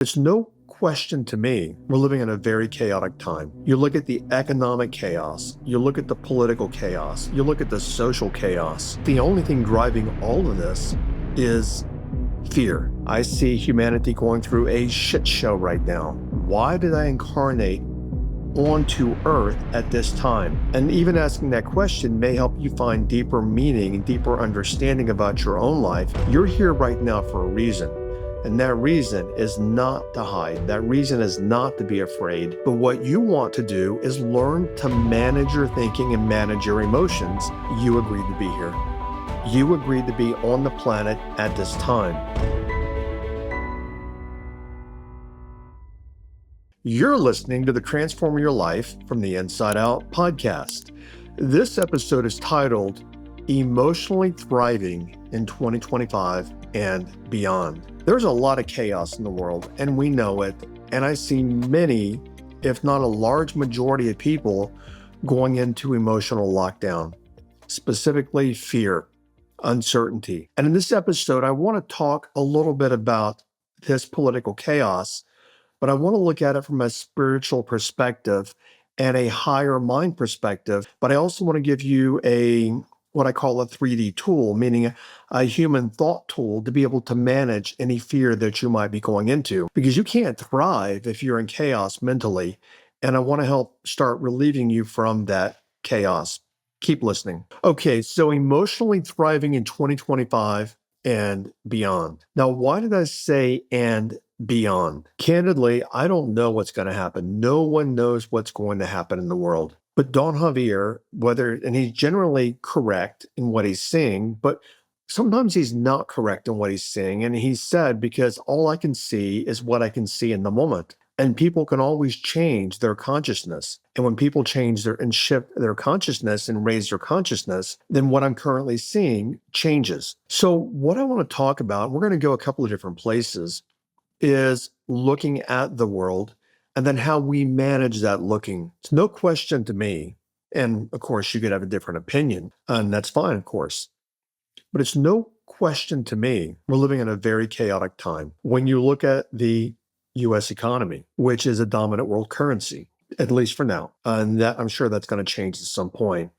It's no question to me, we're living in a very chaotic time. You look at the economic chaos, you look at the political chaos, you look at the social chaos. The only thing driving all of this is fear. I see humanity going through a shit show right now. Why did I incarnate onto Earth at this time? And even asking that question may help you find deeper meaning and deeper understanding about your own life. You're here right now for a reason. And that reason is not to hide. That reason is not to be afraid. But what you want to do is learn to manage your thinking and manage your emotions. You agreed to be here. You agreed to be on the planet at this time. You're listening to the Transform Your Life from the Inside Out podcast. This episode is titled Emotionally Thriving in 2025 and Beyond. There's a lot of chaos in the world, and we know it. And I see many, if not a large majority of people going into emotional lockdown, specifically fear, uncertainty. And in this episode, I want to talk a little bit about this political chaos, but I want to look at it from a spiritual perspective and a higher mind perspective. But I also want to give you what I call a 3D tool, meaning a human thought tool to be able to manage any fear that you might be going into. Because you can't thrive if you're in chaos mentally. And I want to help start relieving you from that chaos. Keep listening. Okay, so emotionally thriving in 2025 and beyond. Now, why did I say and beyond? Candidly, I don't know what's going to happen. No one knows what's going to happen in the world. But Don Javier, and he's generally correct in what he's saying, but sometimes he's not correct in what he's saying. And he said, because all I can see is what I can see in the moment. And people can always change their consciousness. And when people change and shift their consciousness and raise their consciousness, then what I'm currently seeing changes. So what I want to talk about, we're going to go a couple of different places, is looking at the world and then how we manage that looking. It's no question to me. And of course, you could have a different opinion, and that's fine, of course. But it's no question to me, we're living in a very chaotic time. When you look at the U.S. economy, which is a dominant world currency, at least for now, and that I'm sure that's going to change at some point.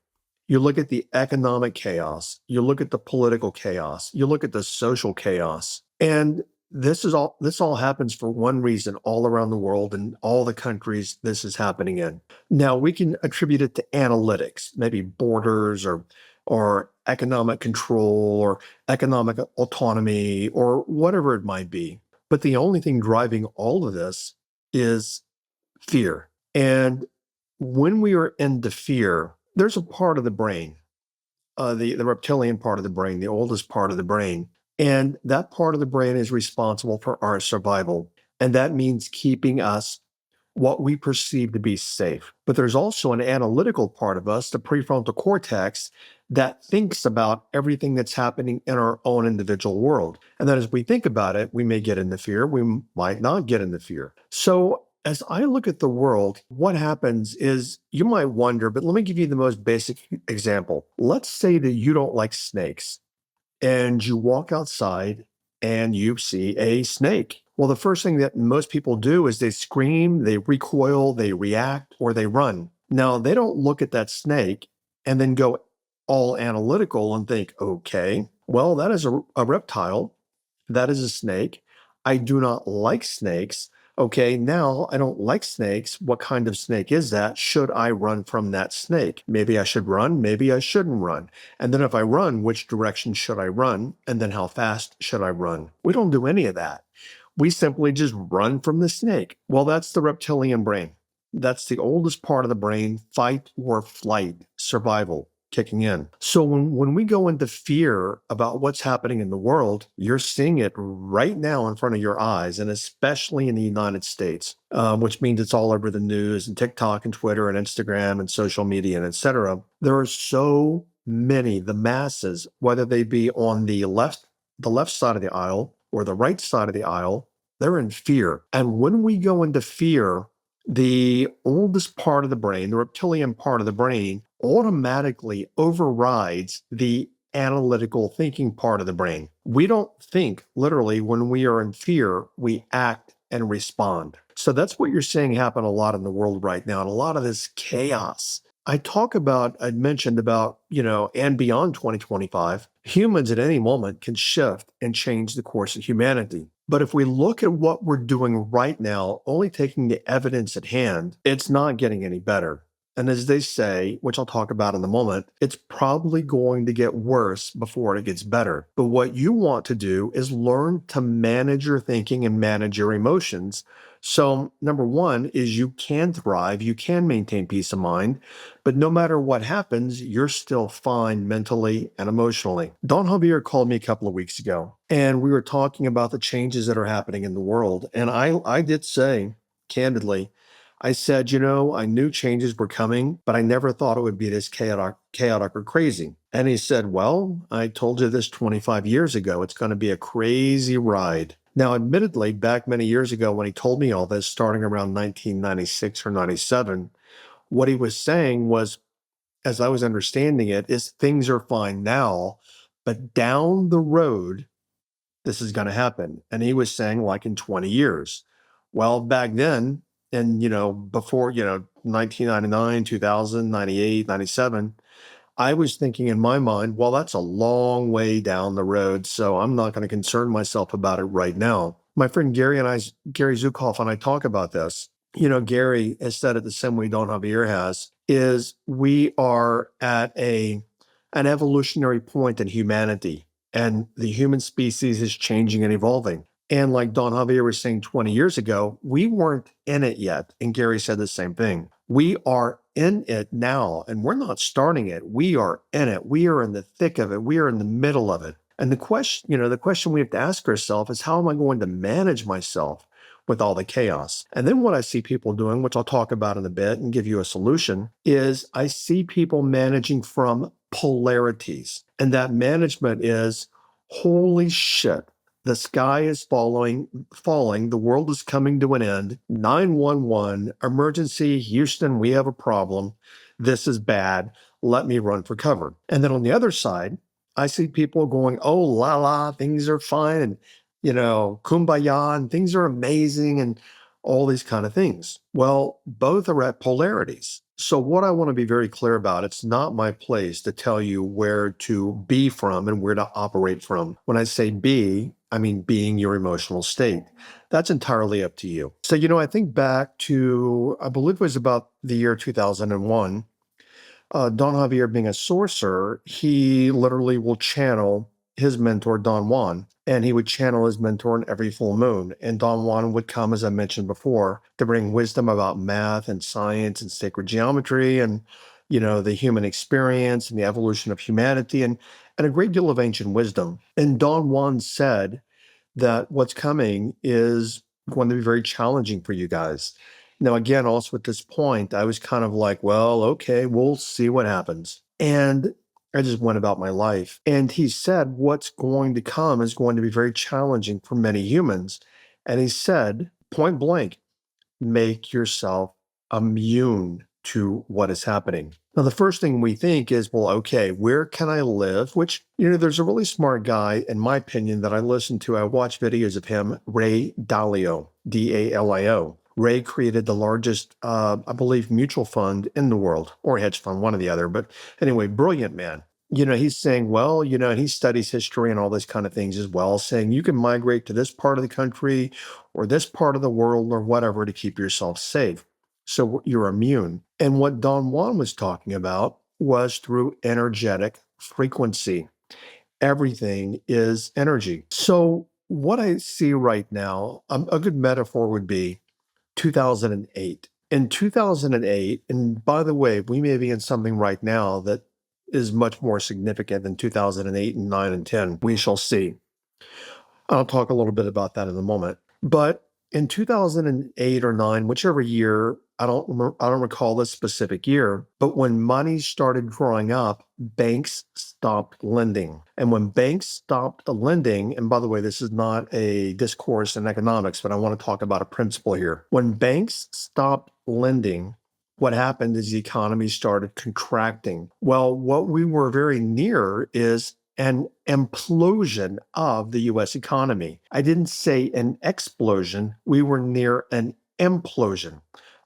You look at the economic chaos, you look at the political chaos, you look at the social chaos, and this all happens for one reason all around the world and all the countries this is happening in. Now, we can attribute it to analytics, maybe borders or economic control or economic autonomy or whatever it might be. But the only thing driving all of this is fear. And when we are into fear, there's a part of the brain, the reptilian part of the brain, the oldest part of the brain. And that part of the brain is responsible for our survival. And that means keeping us what we perceive to be safe. But there's also an analytical part of us, the prefrontal cortex, that thinks about everything that's happening in our own individual world. And then as we think about it, we may get into fear, we might not get into fear. So as I look at the world, what happens is you might wonder, but let me give you the most basic example. Let's say that you don't like snakes and you walk outside and you see a snake. Well, the first thing that most people do is they scream, they recoil, they react, or they run. Now, they don't look at that snake and then go all analytical and think, okay, well, that is a reptile. That is a snake. I do not like snakes. Okay, now I don't like snakes. What kind of snake is that? Should I run from that snake? Maybe I should run, maybe I shouldn't run. And then if I run, which direction should I run? And then how fast should I run? We don't do any of that. We simply just run from the snake. Well, that's the reptilian brain. That's the oldest part of the brain, fight or flight, survival kicking in. So when we go into fear about what's happening in the world, you're seeing it right now in front of your eyes, and especially in the United States, which means it's all over the news and TikTok and Twitter and Instagram and social media and etc. There are so many, the masses, whether they be on the left side of the aisle or the right side of the aisle, they're in fear. And when we go into fear, the oldest part of the brain, the reptilian part of the brain, automatically overrides the analytical thinking part of the brain. We don't think literally when we are in fear, we act and respond. So that's what you're seeing happen a lot in the world right now, and a lot of this chaos. I mentioned about, and beyond 2025, humans at any moment can shift and change the course of humanity. But if we look at what we're doing right now, only taking the evidence at hand, it's not getting any better. And as they say, which I'll talk about in a moment, it's probably going to get worse before it gets better. But what you want to do is learn to manage your thinking and manage your emotions. So, number one is you can thrive, you can maintain peace of mind, but no matter what happens, you're still fine mentally and emotionally. Don Javier called me a couple of weeks ago, and we were talking about the changes that are happening in the world. And I did say, candidly, I said, I knew changes were coming, but I never thought it would be this chaotic or crazy. And he said, well, I told you this 25 years ago. It's going to be a crazy ride. Now, admittedly, back many years ago when he told me all this, starting around 1996 or 97, what he was saying was, as I was understanding it, is things are fine now, but down the road, this is going to happen. And he was saying like in 20 years. Well, back then, and before, 1999, 2000, 98, 97, I was thinking in my mind, well, that's a long way down the road, so I'm not going to concern myself about it right now. My friend Gary Zukoff and I talk about this. Gary has said it the same way Don Javier has, is we are at an evolutionary point in humanity, and the human species is changing and evolving. And like Don Javier was saying 20 years ago, we weren't in it yet. And Gary said the same thing. We are in it now, and we're not starting it. We are in it. We are in the thick of it. We are in the middle of it. And the question we have to ask ourselves is, how am I going to manage myself with all the chaos? And then what I see people doing, which I'll talk about in a bit and give you a solution, is I see people managing from polarities. And that management is, holy shit, the sky is falling, the world is coming to an end. 911, emergency, Houston, we have a problem. This is bad. Let me run for cover. And then on the other side, I see people going, oh, la la, things are fine. And, kumbaya, and things are amazing, and all these kind of things. Well, both are at polarities. So what I want to be very clear about, it's not my place to tell you where to be from and where to operate from. When I say be, I mean being your emotional state. That's entirely up to you. So, I think back to, I believe it was about the year 2001, Don Javier being a sorcerer, he literally will channel his mentor, Don Juan, and he would channel his mentor in every full moon. And Don Juan would come, as I mentioned before, to bring wisdom about math and science and sacred geometry and, the human experience and the evolution of humanity and a great deal of ancient wisdom. And Don Juan said that what's coming is going to be very challenging for you guys. Now, again, also at this point, I was kind of like, well, okay, we'll see what happens. And I just went about my life. And he said, what's going to come is going to be very challenging for many humans. And he said, point blank, make yourself immune to what is happening. Now, the first thing we think is, well, okay, where can I live? Which, there's a really smart guy, in my opinion, that I listen to. I watch videos of him, Ray Dalio, Dalio. Ray created the largest, I believe, mutual fund in the world, or hedge fund, one or the other. But anyway, brilliant man. He's saying, well, and he studies history and all those kind of things as well, saying you can migrate to this part of the country or this part of the world or whatever to keep yourself safe. So you're immune. And what Don Juan was talking about was through energetic frequency. Everything is energy. So what I see right now, a good metaphor would be 2008. In 2008, and by the way, we may be in something right now that is much more significant than 2008 and 9 and 10. We shall see. I'll talk a little bit about that in a moment. But in 2008 or 9, whichever year, I don't recall this specific year, but when money started drying up, banks stopped lending. And when banks stopped lending, and by the way, this is not a discourse in economics, but I want to talk about a principle here. When banks stopped lending, what happened is the economy started contracting. Well, what we were very near is an implosion of the US economy. I didn't say an explosion. We were near an implosion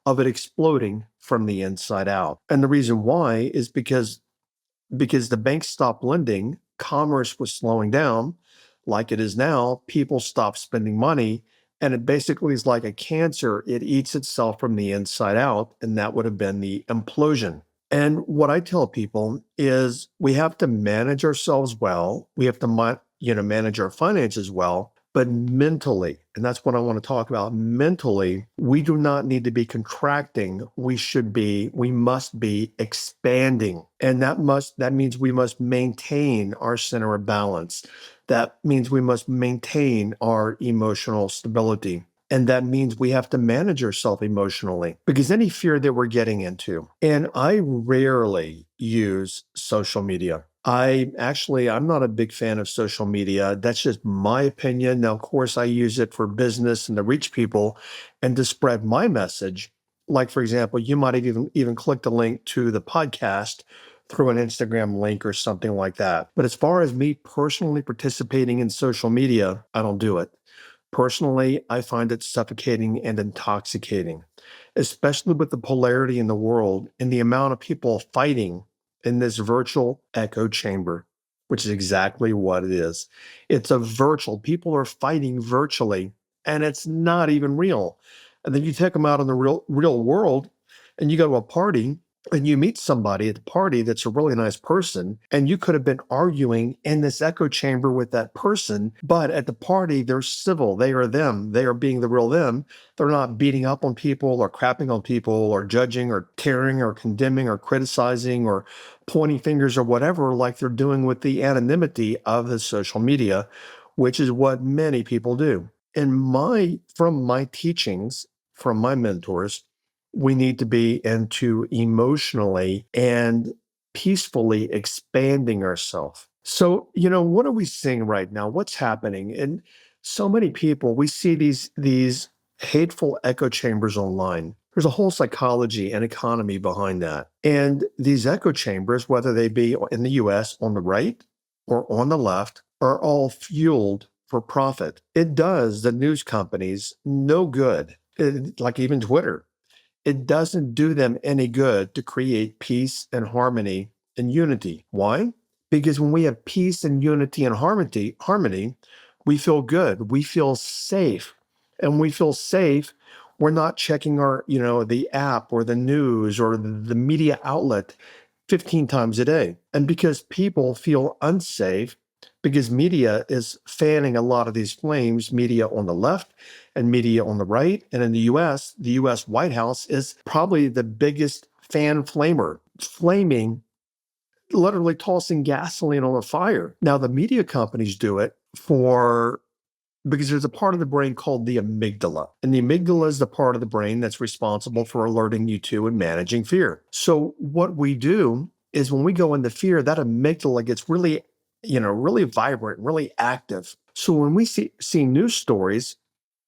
of it exploding from the inside out. And the reason why is because the banks stopped lending, commerce was slowing down like it is now, people stopped spending money, and it basically is like a cancer. It eats itself from the inside out, and that would have been the implosion. And what I tell people is we have to manage ourselves well. We have to manage our finances well, but mentally, and that's what I want to talk about. Mentally, we do not need to be contracting. We must be expanding. And that means we must maintain our center of balance. That means we must maintain our emotional stability. And that means we have to manage ourselves emotionally because any fear that we're getting into, and I rarely use social media. I'm not a big fan of social media. That's just my opinion. Now, of course, I use it for business and to reach people and to spread my message. Like, for example, you might have even clicked a link to the podcast through an Instagram link or something like that. But as far as me personally participating in social media, I don't do it. Personally, I find it suffocating and intoxicating, especially with the polarity in the world and the amount of people fighting in this virtual echo chamber, which is exactly what it is. It's a virtual, people are fighting virtually, and it's not even real. And then you take them out in the real world, and you go to a party, and you meet somebody at the party that's a really nice person, and you could have been arguing in this echo chamber with that person, but at the party, they're civil. They are them. They are being the real them. They're not beating up on people or crapping on people or judging or tearing or condemning or criticizing or pointing fingers or whatever, like they're doing with the anonymity of the social media, which is what many people do. From my teachings, from my mentors, we need to be into emotionally and peacefully expanding ourselves. So, what are we seeing right now? What's happening? And so many people, we see these hateful echo chambers online. There's a whole psychology and economy behind that. And these echo chambers, whether they be in the US on the right or on the left, are all fueled for profit. It does the news companies no good, like even Twitter. It doesn't do them any good to create peace and harmony and unity. Why? Because when we have peace and unity and harmony, we feel good. We feel safe. And when we feel safe, we're not checking the app or the news or the media outlet 15 times a day. And because people feel unsafe, because media is fanning a lot of these flames, media on the left and media on the right. And in the US White House is probably the biggest fan flamer, flaming, literally tossing gasoline on a fire. Now, the media companies do it because there's a part of the brain called the amygdala. And the amygdala is the part of the brain that's responsible for alerting you to and managing fear. So what we do is when we go into fear, that amygdala gets really vibrant, really active. So when we see news stories,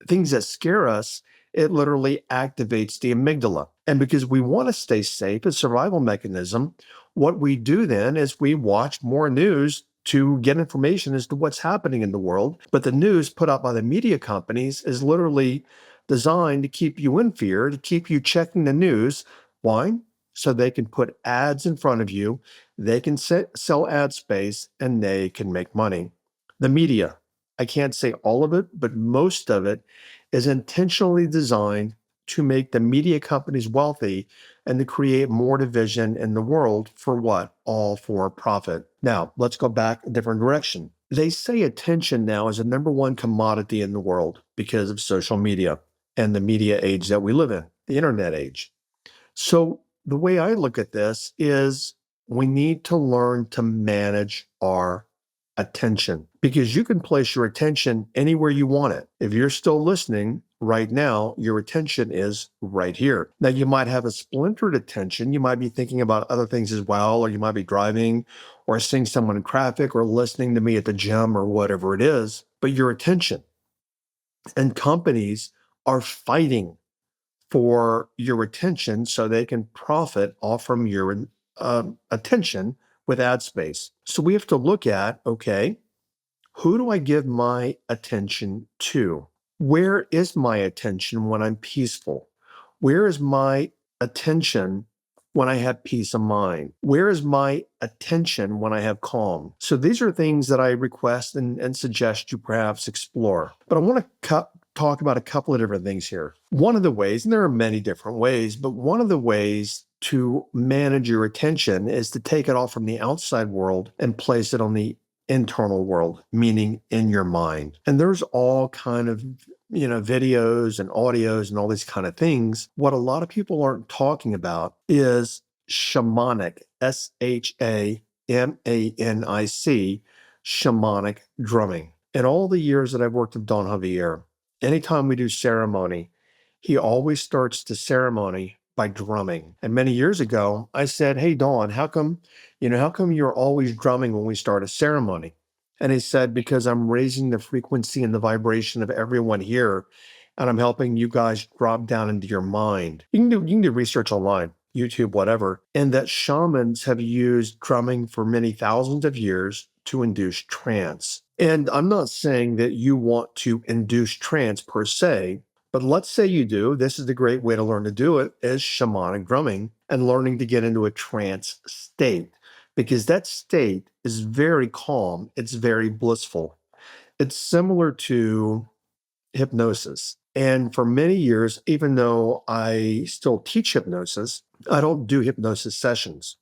things that scare us, it literally activates the amygdala. And because we want to stay safe, a survival mechanism, what we do then is we watch more news to get information as to what's happening in the world. But the news put out by the media companies is literally designed to keep you in fear, to keep you checking the news. Why? So they can put ads in front of you, they can sell ad space, and they can make money. The media, I can't say all of it, but most of it is intentionally designed to make the media companies wealthy and to create more division in the world for what? All for profit. Now, let's go back a different direction. They say attention now is the number one commodity in the world because of social media and the media age that we live in, the internet age. So the way I look at this is we need to learn to manage our attention because you can place your attention anywhere you want it. If you're still listening right now, your attention is right here. Now, you might have a splintered attention. You might be thinking about other things as well, or you might be driving or seeing someone in traffic or listening to me at the gym or whatever it is, but your attention. And companies are fighting for your attention so they can profit off from your attention, with ad space. So we have to look at, okay, who do I give my attention to? Where is my attention when I'm peaceful? Where is my attention when I have peace of mind? Where is my attention when I have calm? So these are things that I request and suggest you perhaps explore. But I want to talk about a couple of different things here. One of the ways, and there are many different ways, but one of the ways to manage your attention is to take it all from the outside world and place it on the internal world, meaning in your mind. And there's all kind of, videos and audios and all these kind of things. What a lot of people aren't talking about is shamanic, Shamanic, shamanic drumming. In all the years that I've worked with Don Javier, anytime we do ceremony, he always starts the ceremony by drumming. And many years ago, I said, "Hey, Don, how come you're always drumming when we start a ceremony?" And he said, "Because I'm raising the frequency and the vibration of everyone here, and I'm helping you guys drop down into your mind." You can do research online, YouTube, whatever, and that shamans have used drumming for many thousands of years to induce trance. And I'm not saying that you want to induce trance per se, but let's say you do. This is the great way to learn to do it, is shamanic drumming and learning to get into a trance state, because that state is very calm. It's very blissful. It's similar to hypnosis. And for many years, even though I still teach hypnosis, I don't do hypnosis sessions.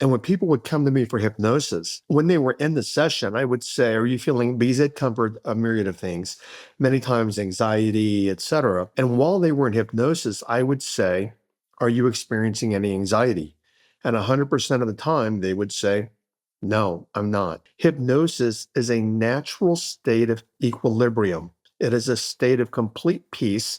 And when people would come to me for hypnosis, when they were in the session, I would say, "Are you feeling," because it covered a myriad of things, many times anxiety, etc. And while they were in hypnosis, I would say, "Are you experiencing any anxiety?" And 100% of the time, they would say, "No, I'm not." Hypnosis is a natural state of equilibrium. It is a state of complete peace.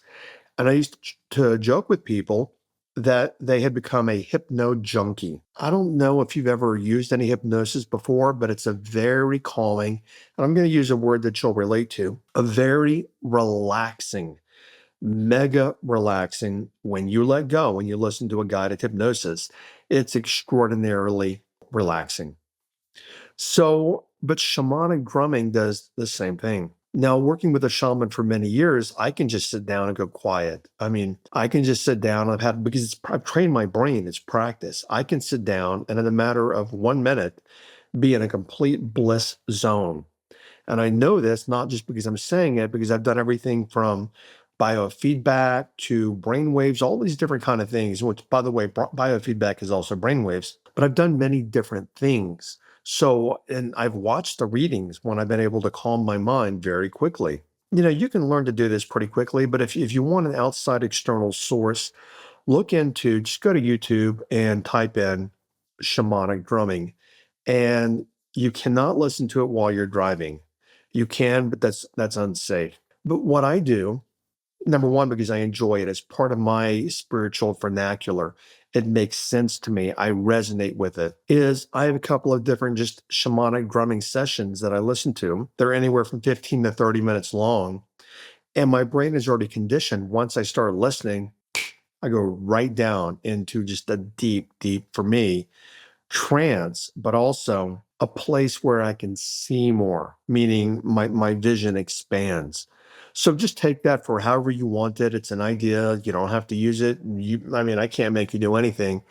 And I used to joke with people that they had become a hypno junkie. I don't know if you've ever used any hypnosis before, but it's a very calming, and I'm going to use a word that you'll relate to, a very relaxing, mega relaxing. When you let go, when you listen to a guided hypnosis, it's extraordinarily relaxing. So, but shamanic drumming does the same thing. Now, working with a shaman for many years, I can just sit down and go quiet. I mean, I can just sit down. Because I've trained my brain, it's practice. I can sit down and in a matter of 1 minute, be in a complete bliss zone. And I know this not just because I'm saying it, because I've done everything from biofeedback to brainwaves, all these different kind of things, which, by the way, biofeedback is also brainwaves, but I've done many different things. So, and I've watched the readings when I've been able to calm my mind very quickly. You can learn to do this pretty quickly, but if you want an outside external source, just go to YouTube and type in shamanic drumming. And you cannot listen to it while you're driving. You can, but that's unsafe. But what I do, number one, because I enjoy it as part of my spiritual vernacular, it makes sense to me. I resonate with it. Is I have a couple of different just shamanic drumming sessions that I listen to. They're anywhere from 15 to 30 minutes long. And my brain is already conditioned. Once I start listening, I go right down into just a deep, deep, for me, trance, but also a place where I can see more, meaning my vision expands. So just take that for however you want it. It's an idea. You don't have to use it. I can't make you do anything,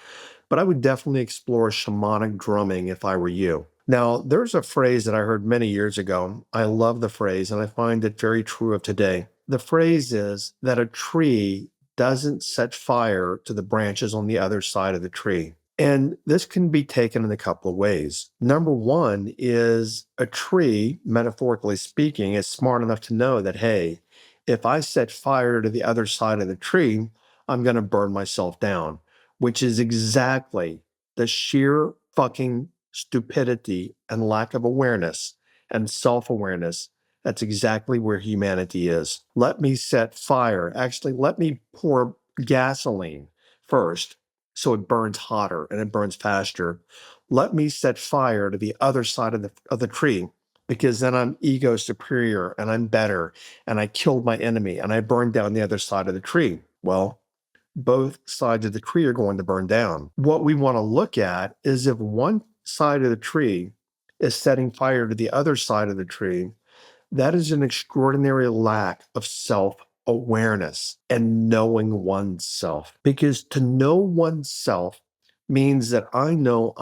but I would definitely explore shamanic drumming if I were you. Now, there's a phrase that I heard many years ago. I love the phrase, and I find it very true of today. The phrase is that a tree doesn't set fire to the branches on the other side of the tree. And this can be taken in a couple of ways. Number one is a tree, metaphorically speaking, is smart enough to know that, hey, if I set fire to the other side of the tree, I'm going to burn myself down, which is exactly the sheer fucking stupidity and lack of awareness and self-awareness. That's exactly where humanity is. Let me set fire. Actually, let me pour gasoline first so it burns hotter and it burns faster. Let me set fire to the other side of the tree, because then I'm ego superior and I'm better and I killed my enemy and I burned down the other side of the tree. Well, both sides of the tree are going to burn down. What we want to look at is if one side of the tree is setting fire to the other side of the tree, that is an extraordinary lack of self-awareness and knowing oneself. Because to know oneself means that I know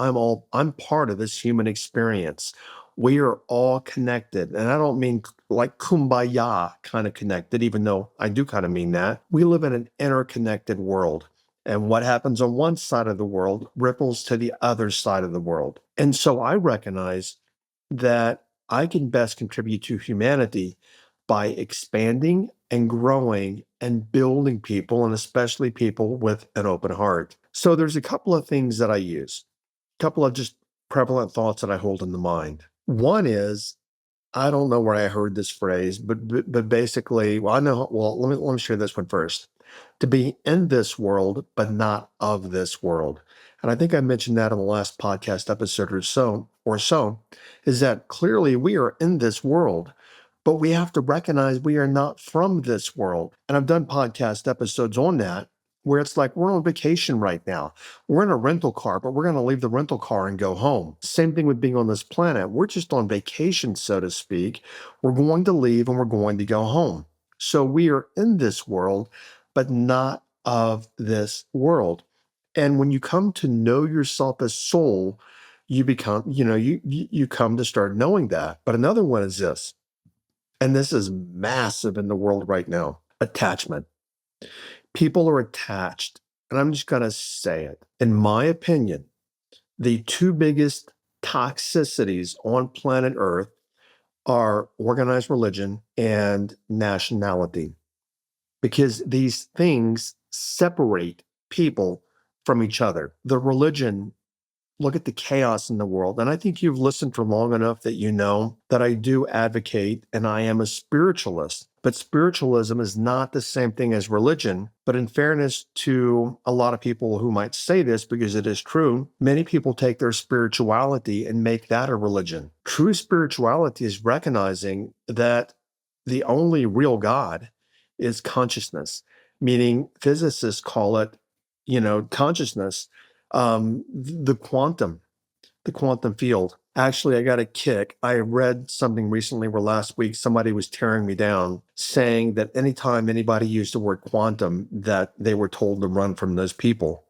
I'm part of this human experience. We are all connected. And I don't mean like kumbaya kind of connected, even though I do kind of mean that. We live in an interconnected world. And what happens on one side of the world ripples to the other side of the world. And so I recognize that I can best contribute to humanity by expanding and growing and building people, and especially people with an open heart. So there's a couple of things that I use, a couple of just prevalent thoughts that I hold in the mind. One is, I don't know where I heard this phrase, but basically, well, I know. Well, let me share this one first. To be in this world, but not of this world. And I think I mentioned that in the last podcast episode or so, is that clearly we are in this world, but we have to recognize we are not from this world. And I've done podcast episodes on that, where it's like we're on vacation right now. We're in a rental car, but we're going to leave the rental car and go home. Same thing with being on this planet. We're just on vacation, so to speak. We're going to leave and we're going to go home. So we are in this world, but not of this world. And when you come to know yourself as soul, you become, you come to start knowing that. But another one is this, and this is massive in the world right now: attachment. People are attached. And I'm just going to say it. In my opinion, the two biggest toxicities on planet Earth are organized religion and nationality, because these things separate people from each other. The religion, look at the chaos in the world. And I think you've listened for long enough that you know that I do advocate and I am a spiritualist. But spiritualism is not the same thing as religion. But in fairness to a lot of people who might say this, because it is true, many people take their spirituality and make that a religion. True spirituality is recognizing that the only real God is consciousness, meaning physicists call it, consciousness, the quantum field. Actually, I got a kick. I read something recently where last week somebody was tearing me down, saying that anytime anybody used the word quantum, that they were told to run from those people.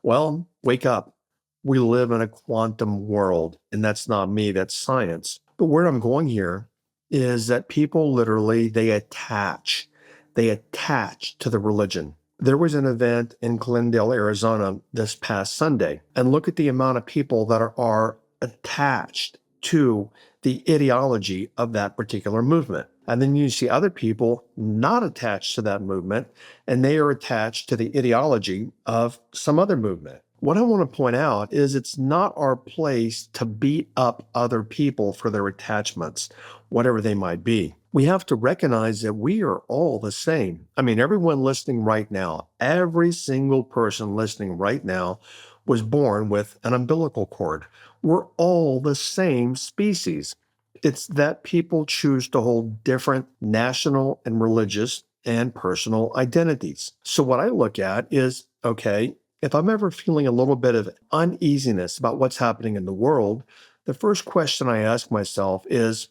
Well, wake up. We live in a quantum world, and that's not me, that's science. But where I'm going here is that people literally, they attach to the religion. There was an event in Glendale, Arizona this past Sunday, and look at the amount of people that are attached to the ideology of that particular movement. And then you see other people not attached to that movement, and they are attached to the ideology of some other movement. What I want to point out is it's not our place to beat up other people for their attachments, whatever they might be. We have to recognize that we are all the same. I mean, everyone listening right now, every single person listening right now was born with an umbilical cord. We're all the same species. It's that people choose to hold different national and religious and personal identities. So what I look at is, okay, if I'm ever feeling a little bit of uneasiness about what's happening in the world, the first question I ask myself is,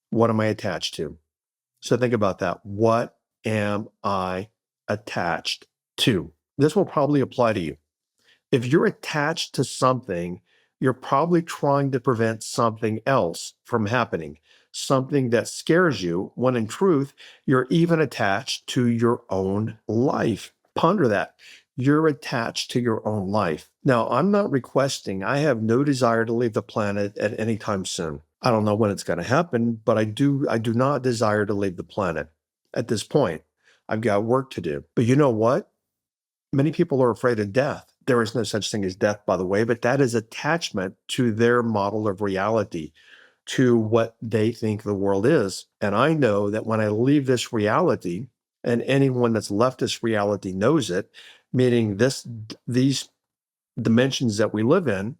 what am I attached to? So think about that. What am I attached to? This will probably apply to you. If you're attached to something, you're probably trying to prevent something else from happening, something that scares you, when in truth, you're even attached to your own life. Ponder that. You're attached to your own life. Now, I'm not requesting, I have no desire to leave the planet at any time soon. I don't know when it's going to happen, but I do not desire to leave the planet at this point. I've got work to do. But you know what? Many people are afraid of death. There is no such thing as death, by the way, but that is attachment to their model of reality, to what they think the world is. And I know that when I leave this reality, and anyone that's left this reality knows it, meaning these dimensions that we live in,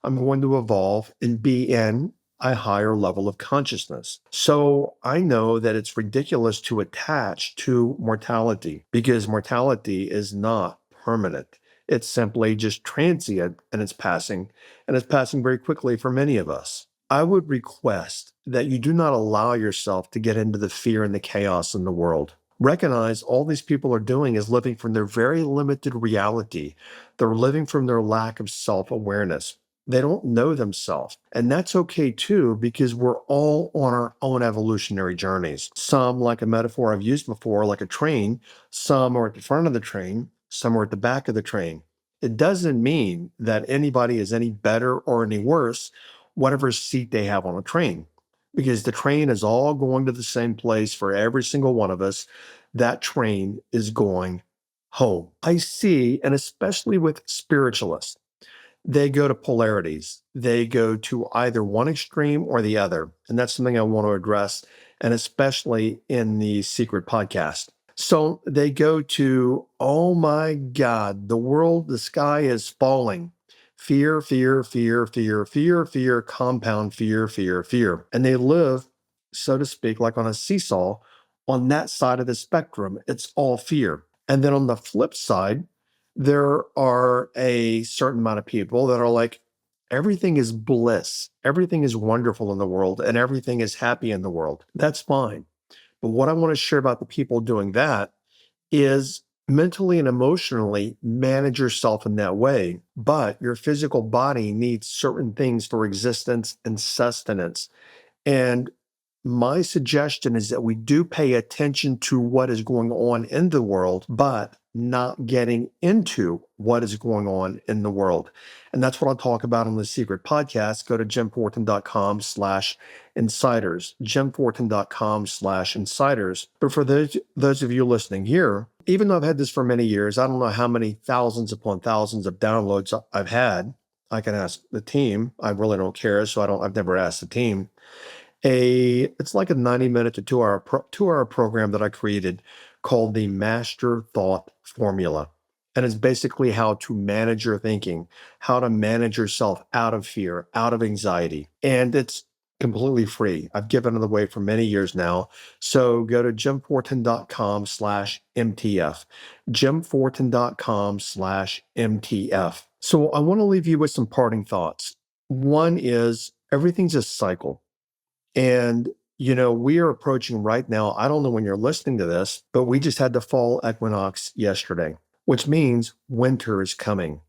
I'm going to evolve and be in a higher level of consciousness. So I know that it's ridiculous to attach to mortality, because mortality is not permanent. It's simply just transient and it's passing very quickly for many of us. I would request that you do not allow yourself to get into the fear and the chaos in the world. Recognize all these people are doing is living from their very limited reality. They're living from their lack of self-awareness. They don't know themselves. And that's okay too, because we're all on our own evolutionary journeys. Some, like a metaphor I've used before, like a train, some are at the front of the train, some are at the back of the train. It doesn't mean that anybody is any better or any worse, whatever seat they have on a train, because the train is all going to the same place for every single one of us. That train is going home. I see, and especially with spiritualists, they go to polarities. They go to either one extreme or the other. And that's something I want to address, and especially in the secret podcast. So they go to, oh my God, the sky is falling. Fear, fear, fear, fear, fear, fear, compound fear, fear, fear. And they live, so to speak, like on a seesaw on that side of the spectrum. It's all fear. And then on the flip side, there are a certain amount of people that are like, everything is bliss, everything is wonderful in the world, and everything is happy in the world. That's fine. But what I want to share about the people doing that is mentally and emotionally manage yourself in that way. But your physical body needs certain things for existence and sustenance. And my suggestion is that we do pay attention to what is going on in the world, but not getting into what is going on in the world. And that's what I'll talk about on the secret podcast. Go to jimfortin.com/insiders, jimfortin.com/insiders. But for those of you listening here, even though I've had this for many years, I don't know how many thousands upon thousands of downloads I've had. I can ask the team. I really don't care, so I've never asked the team. It's like a 90-minute to 2-hour program that I created called the Master Thought Formula. And it's basically how to manage your thinking, how to manage yourself out of fear, out of anxiety. And it's completely free. I've given it away for many years now. So go to jimfortin.com/MTF, jimfortin.com/MTF. So I want to leave you with some parting thoughts. One is everything's a cycle. And, we are approaching right now, I don't know when you're listening to this, but we just had the fall equinox yesterday, which means winter is coming.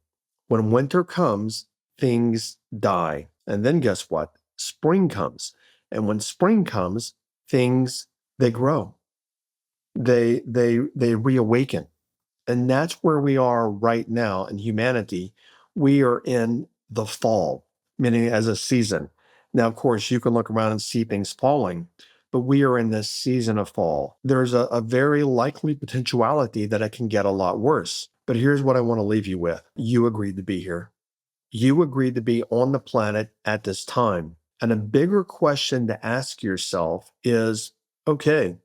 When winter comes, things die. And then guess what? Spring comes. And when spring comes, they grow. They reawaken. And that's where we are right now in humanity. We are in the fall, meaning as a season. Now, of course, you can look around and see things falling, but we are in this season of fall. There's a very likely potentiality that it can get a lot worse. But here's what I want to leave you with. You agreed to be here. You agreed to be on the planet at this time. And a bigger question to ask yourself is, okay,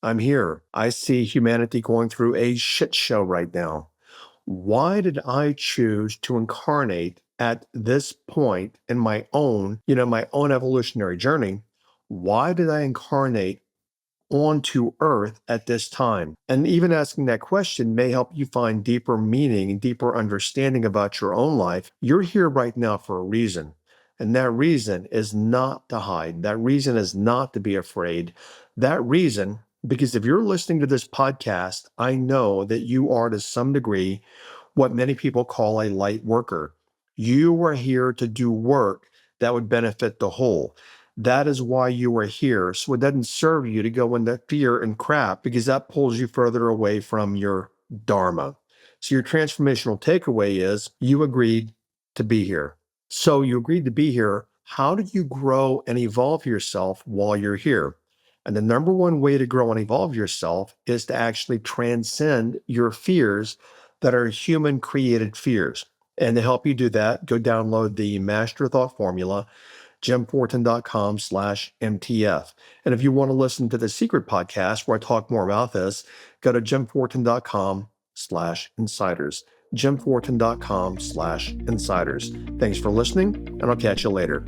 I'm here. I see humanity going through a shit show right now. Why did I choose to incarnate at this point in my own evolutionary journey? Why did I incarnate onto Earth at this time? And even asking that question may help you find deeper meaning and deeper understanding about your own life. You're here right now for a reason. And that reason is not to hide. That reason is not to be afraid. That reason, because if you're listening to this podcast, I know that you are to some degree what many people call a light worker. You are here to do work that would benefit the whole. That is why you are here. So it doesn't serve you to go into fear and crap, because that pulls you further away from your dharma. So your transformational takeaway is you agreed to be here. So you agreed to be here. How do you grow and evolve yourself while you're here? And the number one way to grow and evolve yourself is to actually transcend your fears that are human created fears. And to help you do that, go download the Master Thought Formula, jimfortin.com/MTF. And if you want to listen to the secret podcast where I talk more about this, go to jimfortin.com/insiders, jimfortin.com/insiders. Thanks for listening, and I'll catch you later.